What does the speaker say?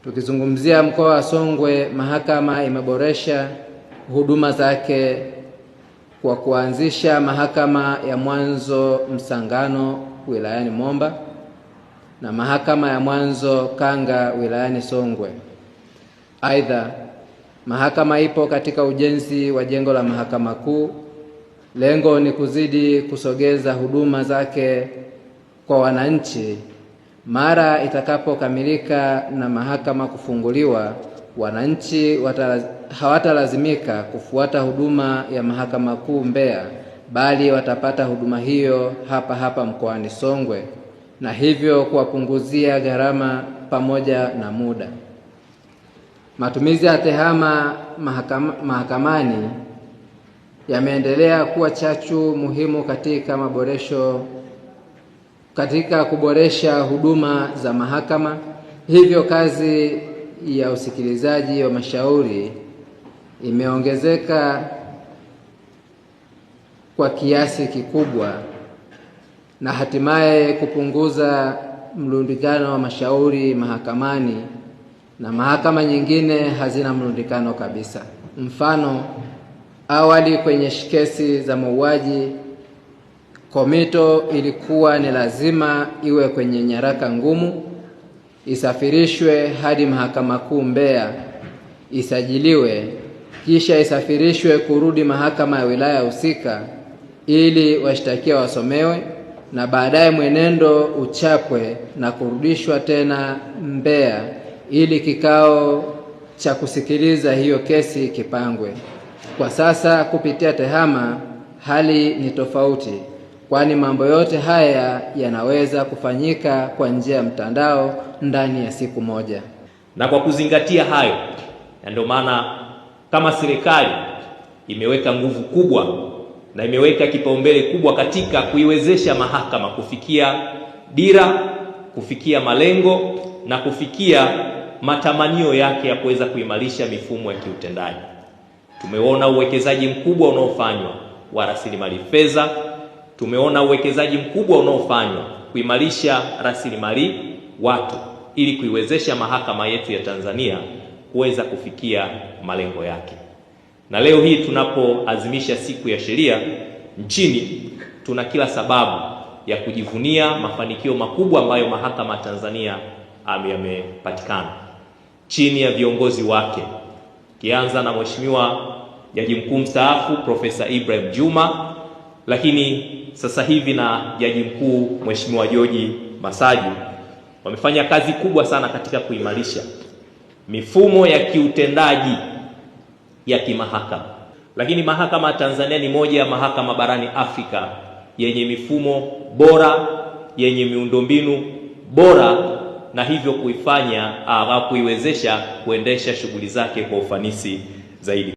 Tukizungumzia mkoa wa Songwe, mahakama imeboresha huduma zake kwa kuanzisha mahakama ya mwanzo Msangano wilayani Momba na mahakama ya mwanzo Kanga wilayani Songwe. Aidha, mahakama ipo katika ujenzi wa jengo la mahakama kuu. Lengo ni kuzidi kusogeza huduma zake kwa wananchi. Mara itakapokamilika na mahakama kufunguliwa, wananchi hawatalazimika kufuata huduma ya mahakama kuu Mbeya, bali watapata huduma hiyo hapa hapa mkoani Songwe, na hivyo kuwapunguzia gharama pamoja na muda. Matumizi ya tehama mahakamani yameendelea kuwa chachu muhimu katika kuboresha huduma za mahakama. Hivyo kazi ya usikilizaji wa mashauri imeongezeka kwa kiasi kikubwa na hatimaye kupunguza mlundikano wa mashauri mahakamani, na mahakama nyingine hazina mlundikano kabisa. Mfano, awali kwenye kesi za mauaji, komito ilikuwa ni lazima iwe kwenye nyaraka ngumu, isafirishwe hadi mahakama kuu Mbeya, isajiliwe, kisha isafirishwe kurudi mahakama ya wilaya husika ili washtakiwa wasomewe, na baadaye mwenendo uchapwe na kurudishwa tena Mbeya ili kikao cha kusikiliza hiyo kesi kipangwe. Kwa sasa kupitia tehama hali ni tofauti, kwani mambo yote haya yanaweza kufanyika kwa njia ya mtandao ndani ya siku moja. Na kwa kuzingatia hayo, ndio maana kama serikali imeweka nguvu kubwa na imeweka kipaumbele kubwa katika kuiwezesha mahakama kufikia dira, kufikia malengo na kufikia matamanio yake ya kuweza kuimarisha mifumo ya kiutendaji. Tumeona uwekezaji mkubwa unaofanywa wa rasilimali fedha. Tumeona uwekezaji mkubwa unaofanywa kuimarisha rasilimali watu ili kuiwezesha mahakama yetu ya Tanzania kuweza kufikia malengo yake. Na leo hii tunapoadhimisha siku ya sheria nchini, tuna kila sababu ya kujivunia mafanikio makubwa ambayo mahakama Tanzania yamepatikana chini ya viongozi wake, kianza na Mheshimiwa Jaji Mkuu mstaafu Profesa Ibrahim Juma, lakini sasa hivi na Jaji Mkuu Mheshimiwa George Masaju. Wamefanya kazi kubwa sana katika kuimarisha mifumo ya kiutendaji ya kimahakama. Lakini mahakama ya Tanzania ni moja ya mahakama barani Afrika yenye mifumo bora, yenye miundombinu bora, na hivyo kuiwezesha kuendesha shughuli zake kwa ufanisi zaidi.